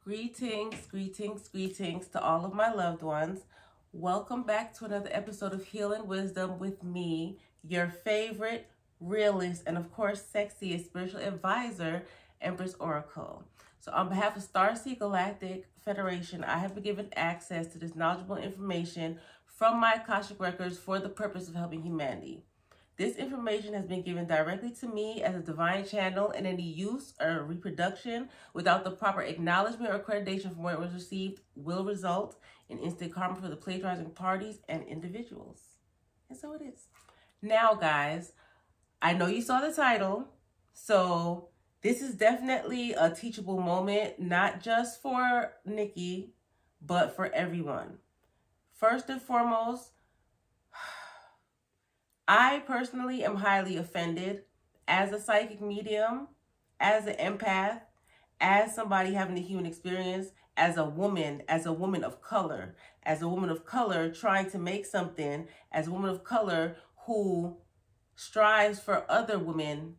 Greetings, greetings, greetings to all of my loved ones. Welcome back to another episode of Healing Wisdom with me, your favorite, realist, and of course, sexiest spiritual advisor, Empress Oracle. So on behalf of Starseed Galactic Federation, I have been given access to this knowledgeable information from my Akashic Records for the purpose of helping humanity. This information has been given directly to me as a divine channel, and any use or reproduction without the proper acknowledgement or accreditation from where it was received will result in instant karma for the plagiarizing parties and individuals. And so it is. Now, guys, I know you saw the title, so this is definitely a teachable moment, not just for Nicki, but for everyone. First and foremost, I personally am highly offended as a psychic medium, as an empath, as somebody having a human experience, as a woman of color, trying to make something, as a woman of color who strives for other women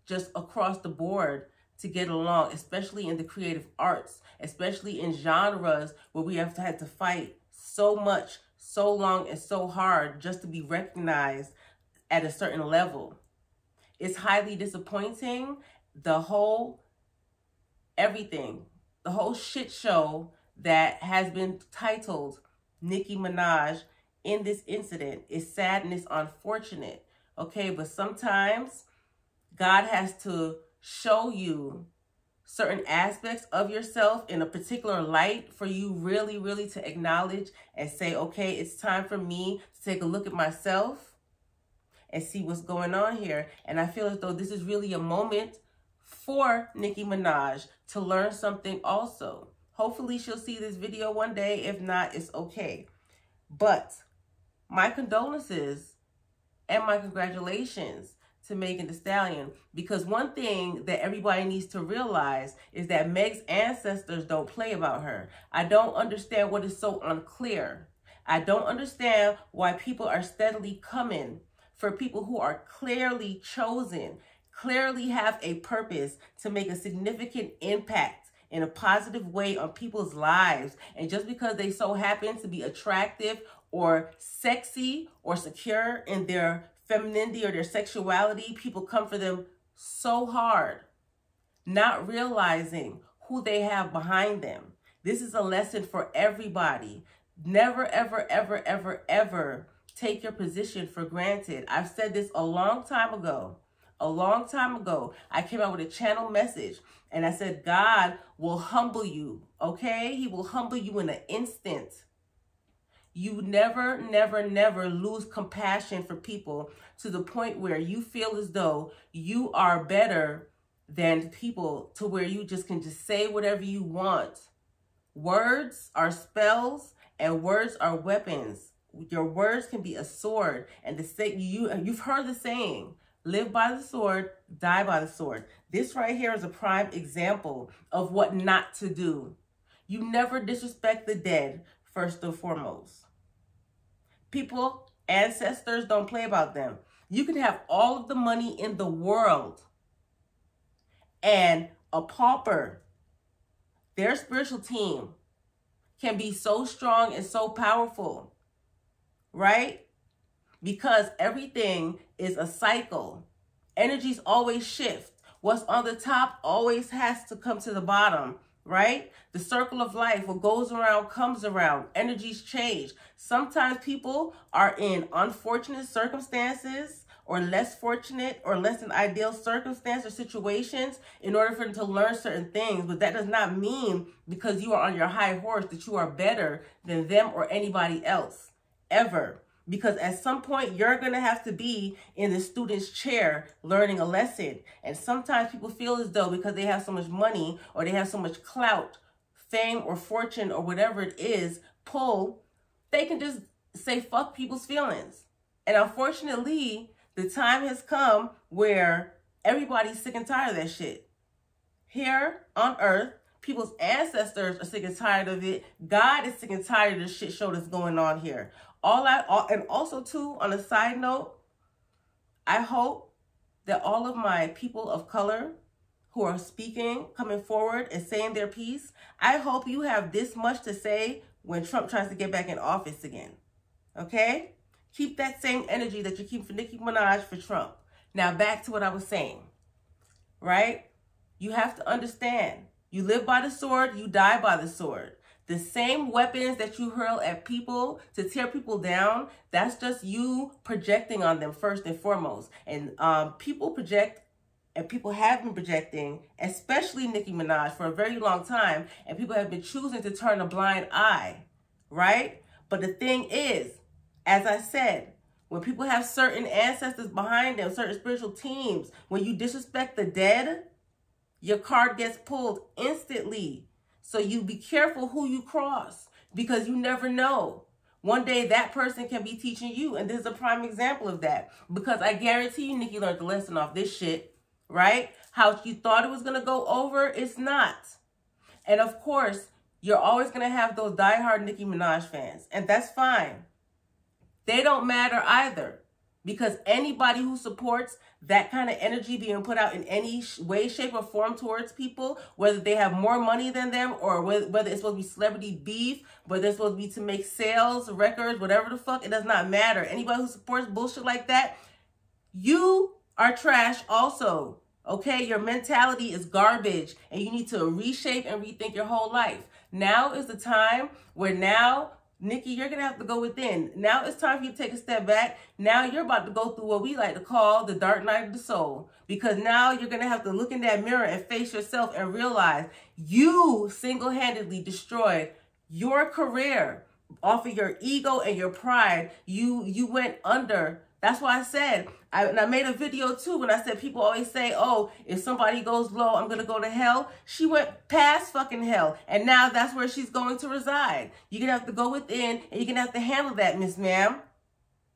just across the board to get along, especially in the creative arts, especially in genres where we have had to fight so much, so long, and so hard just to be recognized at a certain level. It's highly disappointing. The whole shit show that has been titled Nicki Minaj in this incident is sad and it's unfortunate. Okay, but sometimes God has to show you certain aspects of yourself in a particular light for you really to acknowledge and say, okay, it's time for me to take a look at myself and see what's going on here. And I feel as though this is really a moment for Nicki Minaj to learn something also. Hopefully she'll see this video one day. If not, it's okay. But my condolences and my congratulations to Megan Thee Stallion, because one thing that everybody needs to realize is that Meg's ancestors don't play about her. I don't understand what is so unclear. I don't understand why people are steadily coming for people who are clearly chosen, clearly have a purpose to make a significant impact in a positive way on people's lives. And just because they so happen to be attractive or sexy or secure in their femininity or their sexuality, people come for them so hard, not realizing who they have behind them. This is a lesson for everybody. Never, ever, ever, ever, ever take your position for granted. I've said this a long time ago. I came out with a channel message and I said, God will humble you, okay? He will humble you in an instant. You never, never, never lose compassion for people to the point where you feel as though you are better than people, to where you just can just say whatever you want. Words are spells and words are weapons. Your words can be a sword, and you've heard the saying, live by the sword, die by the sword. This right here is a prime example of what not to do. You never disrespect the dead, first and foremost. People, ancestors, don't play about them. You can have all of the money in the world, and a pauper, their spiritual team, can be so strong and so powerful. Right? Because everything is a cycle. Energies always shift. What's on the top always has to come to the bottom, right? The circle of life, what goes around comes around. Energies change. Sometimes people are in unfortunate circumstances or less fortunate or less than ideal circumstances or situations in order for them to learn certain things. But that does not mean because you are on your high horse that you are better than them or anybody else. Ever. Because at some point you're going to have to be in the student's chair learning a lesson. And sometimes people feel as though because they have so much money or they have so much clout, fame or fortune or whatever it is, they can just say fuck people's feelings. And unfortunately, the time has come where everybody's sick and tired of that shit. Here on earth, people's ancestors are sick and tired of it. God is sick and tired of the shit show that's going on here. And also too, on a side note, I hope that all of my people of color who are speaking, coming forward and saying their piece, I hope you have this much to say when Trump tries to get back in office again. Okay? Keep that same energy that you keep for Nicki Minaj for Trump. Now back to what I was saying, right? You have to understand, you live by the sword, you die by the sword. The same weapons that you hurl at people to tear people down, that's just you projecting on them first and foremost. And people project, and people have been projecting, especially Nicki Minaj, for a very long time. And people have been choosing to turn a blind eye, right? But the thing is, as I said, when people have certain ancestors behind them, certain spiritual teams, when you disrespect the dead, your card gets pulled instantly. So you be careful who you cross, because you never know. One day that person can be teaching you. And this is a prime example of that. Because I guarantee you, Nicki learned the lesson off this shit, right? How you thought it was going to go over, it's not. And of course, you're always going to have those diehard Nicki Minaj fans. And that's fine. They don't matter either. Because anybody who supports that kind of energy being put out in any way, shape, or form towards people, whether they have more money than them, or whether it's supposed to be celebrity beef, whether it's supposed to be to make sales, records, whatever the fuck, it does not matter. Anybody who supports bullshit like that, you are trash also. Okay? Your mentality is garbage, and you need to reshape and rethink your whole life. Now is the time where Nicki, you're going to have to go within. Now it's time for you to take a step back. Now you're about to go through what we like to call the dark night of the soul. Because now you're going to have to look in that mirror and face yourself and realize you single-handedly destroyed your career off of your ego and your pride. You went under. That's why I said, and I made a video too when I said people always say, oh, if somebody goes low, I'm going to go to hell. She went past fucking hell. And now that's where she's going to reside. You're going to have to go within, and you're going to have to handle that, Miss Ma'am.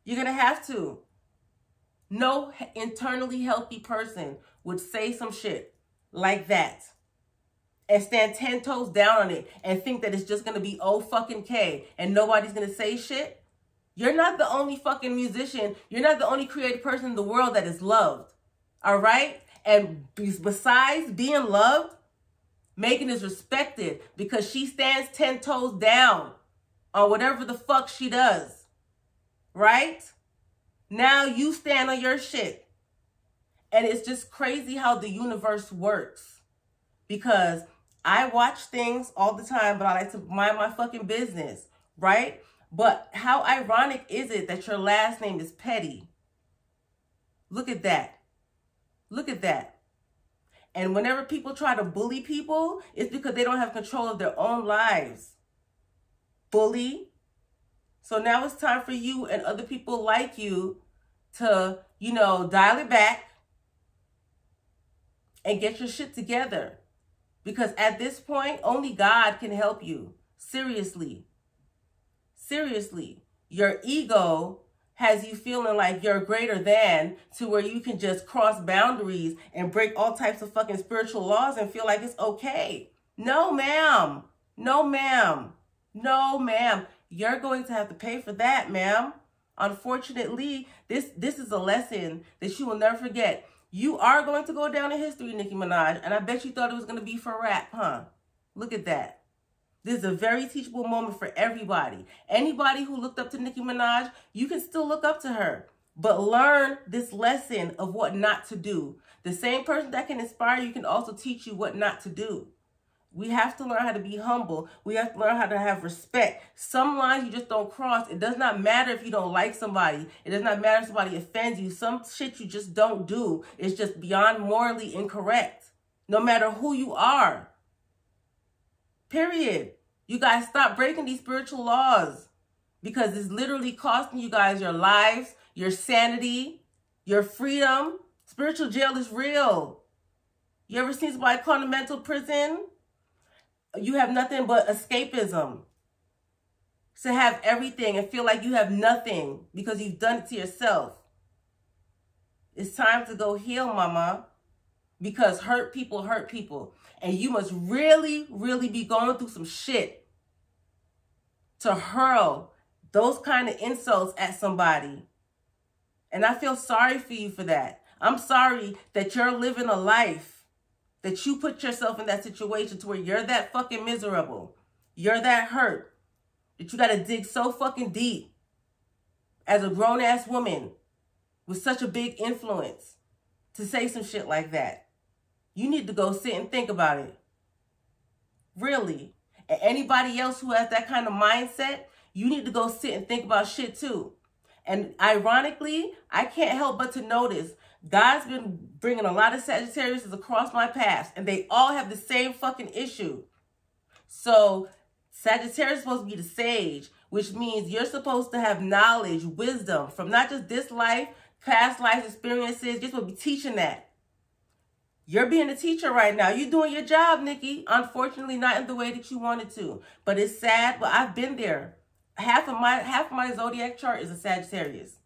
You're going to have to. No internally healthy person would say some shit like that and stand 10 toes down on it and think that it's just going to be oh fucking K and nobody's going to say shit. You're not the only fucking musician. You're not the only creative person in the world that is loved. All right? And besides being loved, Megan is respected because she stands 10 toes down on whatever the fuck she does. Right? Now you stand on your shit. And it's just crazy how the universe works. Because I watch things all the time, but I like to mind my fucking business. Right? But how ironic is it that your last name is Petty? Look at that. Look at that. And whenever people try to bully people, it's because they don't have control of their own lives. Bully. So now it's time for you and other people like you to, dial it back and get your shit together. Because at this point, only God can help you. Seriously. Seriously, your ego has you feeling like you're greater than, to where you can just cross boundaries and break all types of fucking spiritual laws and feel like it's okay. No, ma'am. No, ma'am. No, ma'am. You're going to have to pay for that, ma'am. Unfortunately, this is a lesson that you will never forget. You are going to go down in history, Nicki Minaj, and I bet you thought it was going to be for rap, huh? Look at that. This is a very teachable moment for everybody. Anybody who looked up to Nicki Minaj, you can still look up to her. But learn this lesson of what not to do. The same person that can inspire you can also teach you what not to do. We have to learn how to be humble. We have to learn how to have respect. Some lines you just don't cross. It does not matter if you don't like somebody. It does not matter if somebody offends you. Some shit you just don't do. It's just beyond morally incorrect. No matter who you are. Period. You guys stop breaking these spiritual laws, because it's literally costing you guys your lives, your sanity, your freedom. Spiritual jail is real. You ever seen somebody caught in a mental prison? You have nothing but escapism. To have everything and feel like you have nothing because you've done it to yourself. It's time to go heal, mama. Because hurt people hurt people. And you must really, really be going through some shit to hurl those kind of insults at somebody. And I feel sorry for you for that. I'm sorry that you're living a life that you put yourself in that situation to where you're that fucking miserable. You're that hurt. That you got to dig so fucking deep as a grown-ass woman with such a big influence to say some shit like that. You need to go sit and think about it. Really. And anybody else who has that kind of mindset, you need to go sit and think about shit too. And ironically, I can't help but to notice God's been bringing a lot of Sagittarius across my path, and they all have the same fucking issue. So Sagittarius is supposed to be the sage, which means you're supposed to have knowledge, wisdom from not just this life, past life experiences. You're supposed to be teaching that. You're being a teacher right now. You're doing your job, Nicki. Unfortunately, not in the way that you wanted to. But it's sad. But I've been there. Half of my zodiac chart is a Sagittarius.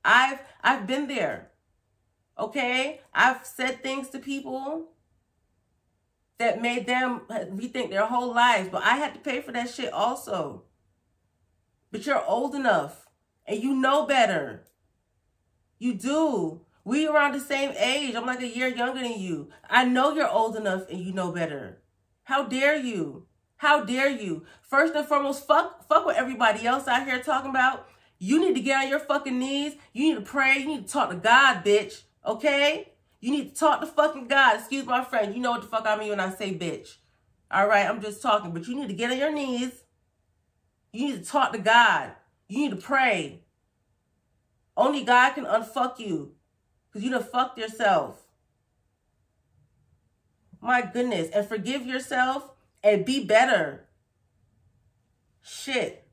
I've been there. Okay? I've said things to people that made them rethink their whole lives. But I had to pay for that shit also. But you're old enough. And you know better. You do. We around the same age. I'm like a year younger than you. I know you're old enough and you know better. How dare you? How dare you? First and foremost, fuck what everybody else out here talking about. You need to get on your fucking knees. You need to pray. You need to talk to God, bitch. Okay? You need to talk to fucking God. Excuse my friend. You know what the fuck I mean when I say bitch. All right? I'm just talking. But you need to get on your knees. You need to talk to God. You need to pray. Only God can unfuck you. Because you done fucked yourself. My goodness. And forgive yourself and be better. Shit.